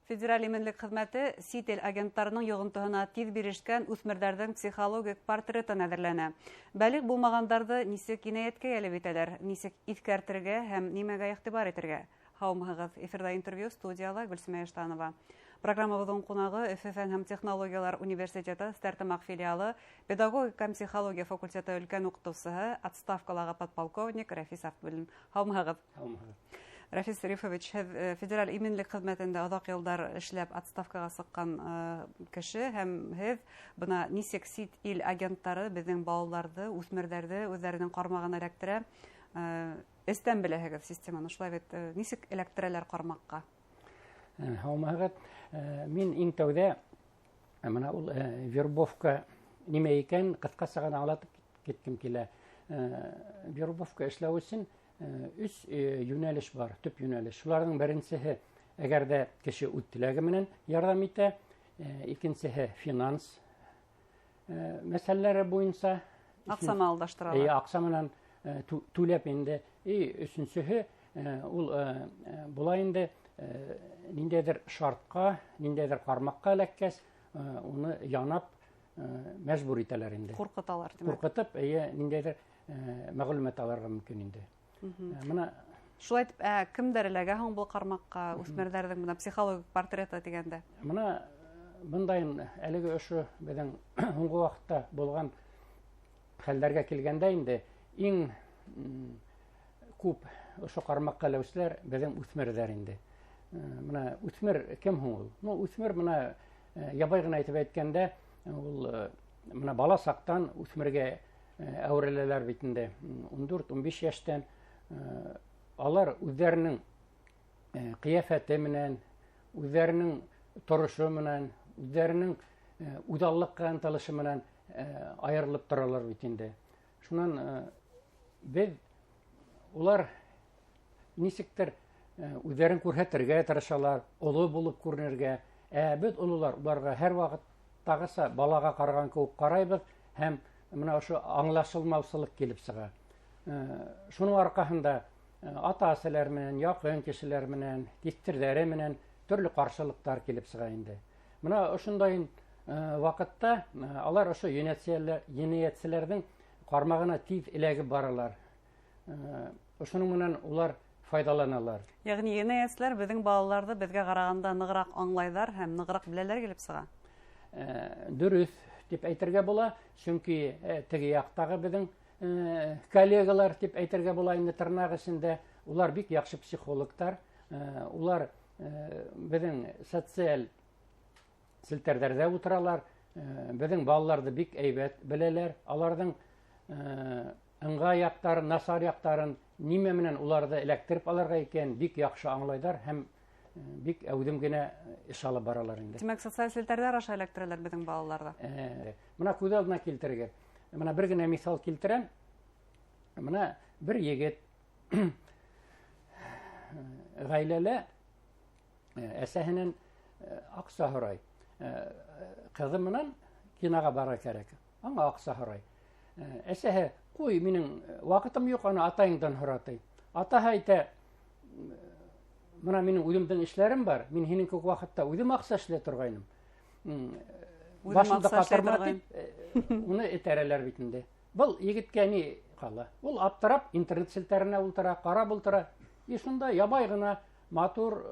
Федераль именлек хезмәте сит ил агентларының йогынтыһына тиз бирешкән үсмерҙәрҙең психологик портретын әҙерләнә. Бәлиғ булмағандарҙы нисек кинәйәткә йәлеп итәләр, нисек иҫкәртергә һәм нимәгә иғтибар итергә? Һаумыһығыҙ, эфирҙа интервью, студияла Гөлсемә Эштанова. Программабыҙҙың ҡунағы Өфө фән һәм технологиялар университеты Стәрлетамаҡ филиалы педагогика һәм психология факультеты өлкән уҡытыусыһы, отставкалағы подполковник Рәфис Автуллин. Һаумыһығыҙ. Рәфис Рифович, федераль именлек хеҙмәтендә оҙаҡ йылдар эшләп отставкаға сыҡҡан кеше һәм һеҙ бына нисек сит ил агенттары беҙҙең балаларҙы, үҫмерҙәрҙе үҙҙәренең ҡармағына эләктерә, эстән беләһегеҙ системаны, шулай бит нисек эләктерәләр ҡармаҡҡа? Һаумыһығыҙ, мин иң тәүҙә мына ул вербовка нимә икән ҡыҫҡаса ғына аңлатып киткем килә. Вербовка эшләү өсөн 3 йүнәлеш бар, төп йүнәлеш. Шуларҙың беренсеһе, әгәр дә кеше үҙ теләге менән ярҙам итә, икенсеһе финанс мәсьәләләре буйынса аҡсаны алдаштыралар. Аҡса менән түләп инде. Өсөнсөһө, ул була инде ниндәйҙер шартҡа, ниндәйҙер ҡармаҡҡа эләккәс, уны янап мәжбүр итәләр инде. Ҡурҡыталар. Ҡурҡытып, ниндәйҙер мәғлүмәт алырға мөмкин инде. Шулай итеп, кемдәр эләгә һуң был ҡармаҡҡа, үҫмерҙәрҙең психологик портреты тигәндә? Мына бындайын әлеге ошо беҙҙең һуңғы ваҡытта булған хәлдәргә килгәндә инде иң күп ошо ҡармаҡҡа эләүселәр беҙҙең үҫмерҙәр инде. Мына үҫмер кем һуң ул? Үҫмер мына ябай ғына әйтеп әйткәндә, ул мына бала саҡтан үҫмергә әүереләләр бит инде. 14-15 йәштән алар үҙҙәренең ҡиәфәте менән, үҙҙәренең торошо менән, үҙҙәренең үҙаллыҡҡа ынтылышы менән айырылып торалар бит инде. Шунан беҙ улар нисектер үҙҙәрен күрһәтергә тырышалар, оло булып күренергә. Беҙ ололар уларға һәр ваҡыттағыса балаға ҡараған кеүек ҡарайбыҙ һәм мына ошо аңлашылмаусылыҡ килеп сыға. Шуның арҡаһында ата-әсәләр менән, яҡын кешеләр менән, тиҫтерҙәре менән төрлө ҡаршылыҡтар килеп сыға инде. Мына ошондай ваҡытта алар ошо енәйәтселәрҙең ҡармағына тиҙ эләгеп баралар. Ошоның менән улар файҙаланалар. Яғни енәйәтселәр беҙҙең балаларҙы беҙгә ҡарағанда нығыраҡ аңлайҙар һәм нығыраҡ беләләр килеп сыға. Дөрөҫ дип әйтергә була, сөнки теге яҡтағы беҙҙең коллегалар дип әйтергә була инде тырнаҡ эсендә, улар бик яҡшы психологтар, улар беҙҙең социаль селтәрҙәрҙә ултыралар, беҙҙең балаларҙы бик әйбәт беләләр, аларҙың ыңғай яҡтарын, насар яҡтарын, нимә менән уларҙы эләктереп алырға икән, бик яҡшы аңлайҙар һәм бик әүҙем генә эш алып баралар инде. Тимәк, социаль селтәрҙәр аша эләктерәләр беҙҙең балаларҙы. Мына күҙ алдына килтерегеҙ. Мына бер генә миҫал килтерәм. Мына бер егет ғаиләлә әсәһенән аҡса һорай. Ҡыҙы менән киноға бара кәрәк. Аңа аҡса һорай. Әсәһе: «Ҡуй, минең ваҡытым юҡ, ана атайыңдан һоратый». Атаһы әйтә: «Мына минең үҙемдең эшләрем бар, мин һинең кеүек ваҡытта үҙем аҡса эшләй торғайным». Башымды ҡатырма тип, уны этәрәләр бит инде. Был егеткә ни ҡала? Ул аптырап, интернет селтәренә ултыра, ҡарап ултыра. Шунда ябай ғына матур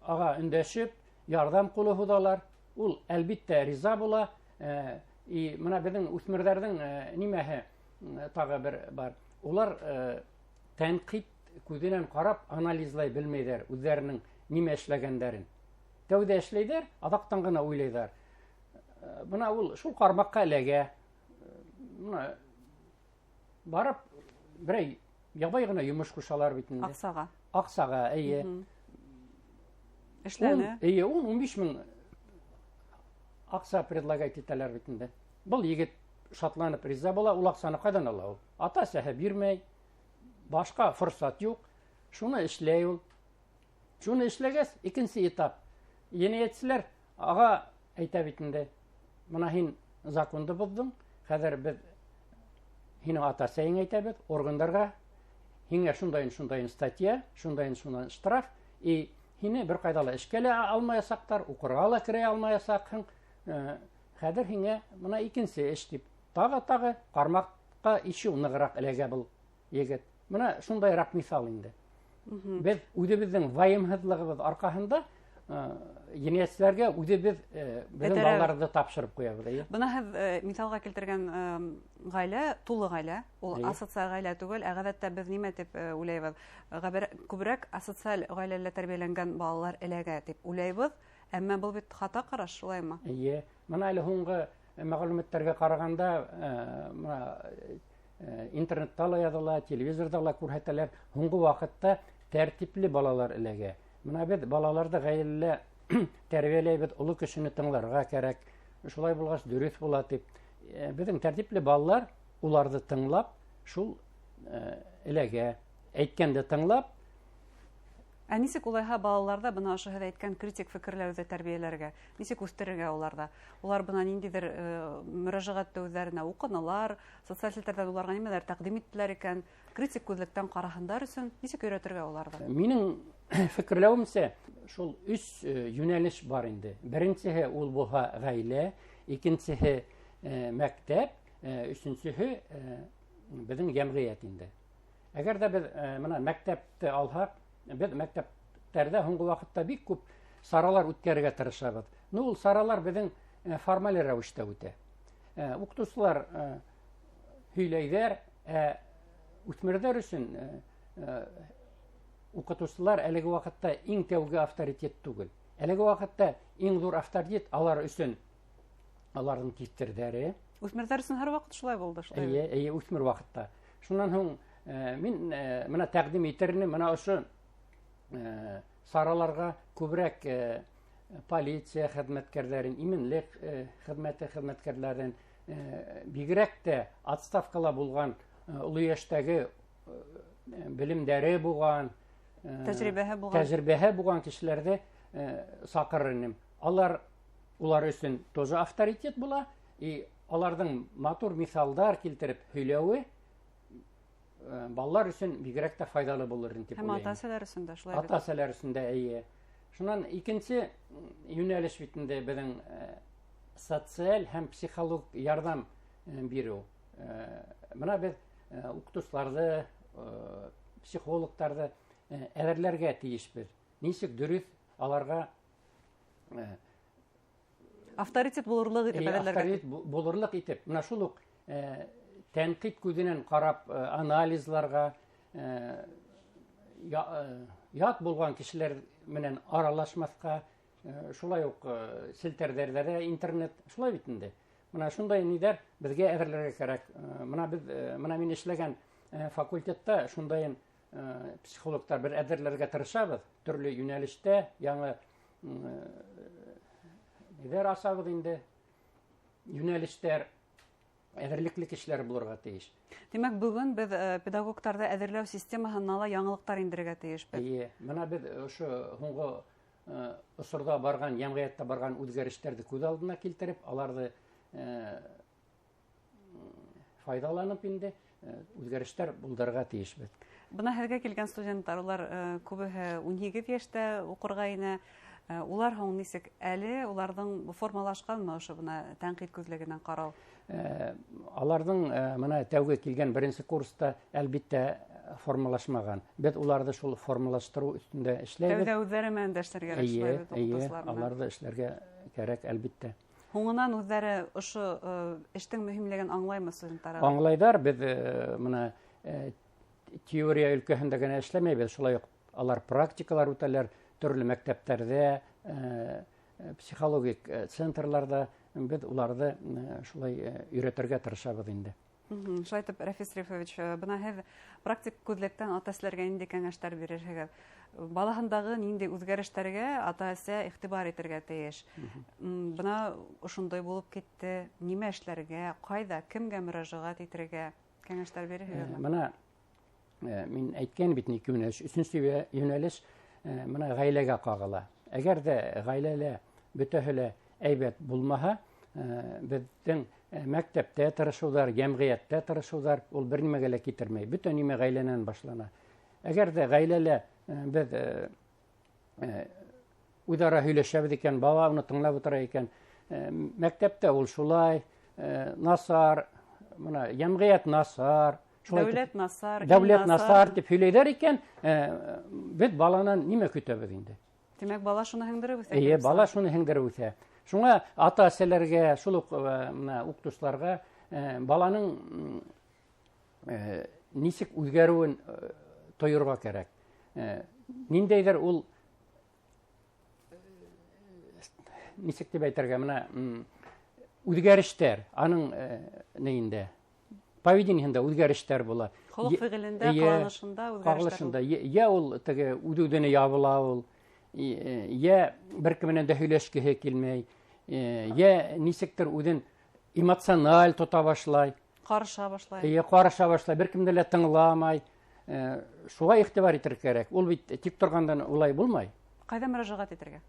аға өндәшеп, ярҙам ҡулы һуҙалар. Ул әлбиттә риза була. Мына беҙҙең үҫмерҙәрҙең нимәһе тағы бер бар. Улар тәнҡит күҙенән ҡарап анализлай белмәйҙәр үҙҙәренең нимә эшләгәндәрен. Тәүҙә эшләйҙәр, аҙаҡтан ғына уйлайҙар. Бына ул шул ҡармаҡҡа эләгә. Барып, берәй ябай ғына йомош ҡушалар бит инде. Аҡсаға. Аҡсаға, эйе. Эшләне. 10-15 мең аҡса предлагать итәләр бит инде. Был егет шатланып риза була, ул аҡсаны ҡайҙан ала ул? Ата-әсәһе бирмәй, башҡа форсат юҡ. Шуны эшләй ул. Шуны эшләгәс, икенсе этап. Енәйәтселәр аға әйтә бит инде: «Мына һин законды боҙҙоң, хәҙер беҙ һинең ата-әсәйең әйтәбеҙ, органдарға һиңә шундайын статья, шундайын штраф, һине бер кайда ла эшкә лә алмаячаклар, укырга ла керә алмаячакһың. Хәзер һиңә менә икенче эш дип тагы кармакка ише ныграк эләгә был егет. Менә шундайрак мисал инде. Без үзебезнең ваемһызлыгыбыз аркаһында ениятләргә үзебез безнең балаларны тапшырып куябыз. Бына һез мисалга килтергән гаилә, тулы гаилә, ул асоциаль гаилә түгел, гадәттә без нимә дип уйлыйбыз? Күбрәк асоциаль гаиләләрдә тәрбияләнгән балалар эләгә дип уйлыйбыз, әмма бу бит хата караш, шулаймы? Менә әле һуңгы мәгълүматларга караганда, интернетта ла языла, телевизорда ла күрһәтәләр, һуңгы вакытта тәртипле балалар эләгә. Менә бит балаларда гаиләлә тәрбияләйбез, олы кешене тыңларга кирәк. Шулай булгач дөрес була дип. Безнең тәртипле балалар уларны тыңлап, шул эләгә, әйткәнде тыңлап. Нисек улайһа балаларда бына ошо һез әйткән критик фикерләрне тәрбияләргә, нисек үстерергә уларда? Улар бына ниндидер мөрәҗәгать үзләренә укыналар, социаль сетьләрдә уларга нимәләр тәкъдим иттеләр икән, критик күзлектән караһындар өчен нисек өйрәтергә уларда? Минем фикерләвемчә, шул 3 юнәлеш бар инде. Беренчеһе ул булһа гаилә, икенчеһе мәктәп, өченчеһе безнең җәмгыять инде. Әгәр дә без менә мәктәпте алһак, без мәктәптәрдә һуңгы вакытта бик күп саралар үткәрергә тырышабыз. Ул саралар безнең формаль рәвештә үтә. Укытучылар һөйләйдәр, үсмерләр өчен укытучылар әлеге вакытта иң тәүге авторитет түгел. Әлеге вакытта иң зур авторитет алар өчен аларның тистердәре. Үсмерләр өчен һәр вакыт шулай булды, шулай. Үсмер вакытта. Шуннан һуң мин менә тәкъдим итерне менә ошо сараларга күбрәк полиция хезмәткәрләрен, иминлек хезмәте хезмәткәрләрен, бигрәк тә отставкала булган, олы яшьтәге белемдәре булган, тәҗрибәһе булган кешеләрне сакырырмын. Улар өчен тоже авторитет була, и аларның матур мисалдар килтереп һөйләүе балалар өчен бигрәк тә файдалы булыр дип уйлыйм. Һәм ата-әсәләр өчен дә шулай. Ата-әсәләр өчен дә Шуннан икенче юнәлеш битендә безнең социаль һәм психолог ярдәм бирү. Менә без укытучыларны, психологларны әзерләргә тиешбез. Ничек дөрес аларга авторитет булырлык итеп әзерләргә. Авторитет булырлык итеп. Менә шул ук тәнкыйть күзеннән карап анализларга, ят булган кешеләр менән аралашмаска, шулай ук селтәрдәрдә интернет, шулай бит инде. Менә шундай нидер безгә әзерләргә кирәк. Менә мин эшләгән факультетта шундай психологлар бер әзерләргә тырышабыз, төрле юнәлештә, яңа нидер асабыз инде. Юнәлештәр әзерлекле кешеләр булырга тиеш. Демәк, бүген без педагогтарда әзерләү системаһына ла яңалыктар индерергә тиешбез. Менә без ошо һуңгы осорда барган, җәмгыятьтә барган үзгәрешләрне күз алдына килтереп, аларны файдаланып инде үзгәрешләр булдырырга тиешбез. Бына һезгә килгән студентлар, улар күбеһе 12 яшьтә укырга инә. Улар һуң нисек әле уларның формалашканмы ошо бына тәнкыйть күзлегеннән карау? Аларның менә тәүге килгән беренче курста әлбиттә формалашмаган. Без уларны шул формалаштыру өстендә эшләйбез. Тәүдә үзләре менән дәштәргә кирәк. Аларны эшләргә кирәк әлбиттә. Һуңыннан үзләре ошо эштең мөһимлеген аңлаймы студентлар? Аңлайдар. Без менә теория өлкәһендә генә эшләмәйбез, шулай ук алар практикалар үтәләр. Төрле мәктәптәрдә, психологик центрларда без уларны шулай өйрәтергә тырышабыз инде. Шулай итеп, Рафис Рифович, бына һез практик күзлектән ата-әсәләргә нинди кәңәшләр бирерһегез? Балаһындагы нинди үзгәрешләргә ата-әсә игътибар итәргә тиеш? Бына ошондай булып китте, нимә эшләргә, кайда, кемгә мөрәҗәгать итәргә кәңәшләр бирерһегезме? Менә мин әйткән бит, ике юнәлеш, өченче юнәлеш менә гаиләгә кагыла. Әгәр дә гаиләлә бөтәһе әйбәт булмаһа, безнең мәктәптә тырышулар, җәмгыятьтә тырышулар ул бер нимәгә лә китермәй. Бөтен нимә гаиләнән башлана. Әгәр дә гаиләлә без үҙара һөйләшәбеҙ икән, бала уны тыңлап утыра икән. Мәктәптә ул шулай, насар, йәмғиәт насар, дәүләт насар, дәүләт насар дип һөйләйҙәр икән, беҙ баланан нимә көтәбеҙ инде? Демәк, бала шуны һеңдереп үҫә. Эйе, бала шуны һеңдереп үҫә. Шуңа ата-әсәләргә, шул уҡ уҡытыусыларға баланың нисек үҙгәреүен тойорға кәрәк. Ниндәйҙер ул, нисек дип әйтергә, үҙгәрештәр, аның нейендә, поведениеһында үҙгәрештәр була. Холоҡ-фиғелендә, ҡыланышында үҙгәрештәр. Йә ул үҙ-үҙенә ябыла ул, йә бер кеменән дә һөйләшкеһе килмәй, йә нисектер үҙен эмоциональ тота башлай. Ҡарыша башлай. Ҡарыша башлай, бер кемде лә тыңламай. Шуға иғтибар итер кәрәк. Ул бит тик торғандан улай булмай. Ҡайҙа мөрәжәғәт итергә?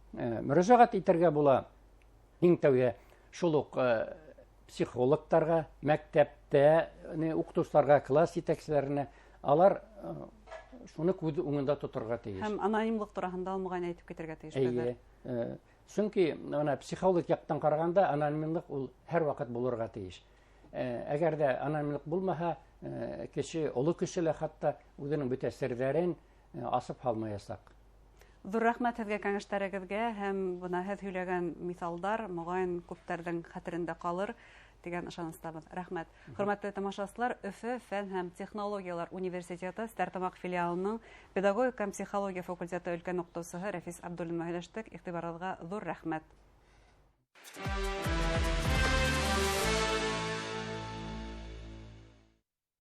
Мөрәжәғәт итергә була. Иң тәүҙә шул уҡ психологтарға, мәктәптә уҡытыусыларға, класс етәкселәренә, алар шуны күҙ уңында тоторға тейеш. Һәм анонимлыҡ тураһында алмаған әйтеп китергә тейеш. Эйе. Сөнки психолог яҡтан ҡарағанда анонимлыҡ ул һәр ваҡыт булырға тейеш. Әгәр дә анонимлыҡ булмаһа, кеше, оло кеше лә хатта үҙенең бөтә серҙәрен асып һалмаясаҡ. Ҙур рәхмәт һеҙгә кәңәштәрегеҙгә һәм бына һеҙ һөйләгән миҫалдар моғайын күптәрҙең хәтерендә ҡалыр дигән ышаныстабыҙ. Рәхмәт. Хөрмәтле тамашасылар, Өфө фән һәм технологиялар университеты Стәрлетамаҡ филиалының педагогика һәм психология факультеты өлкән уҡытыусыһы Рәфис Абдуллина һөйләштек. Иғтибарығыҙға ҙур рәхмәт.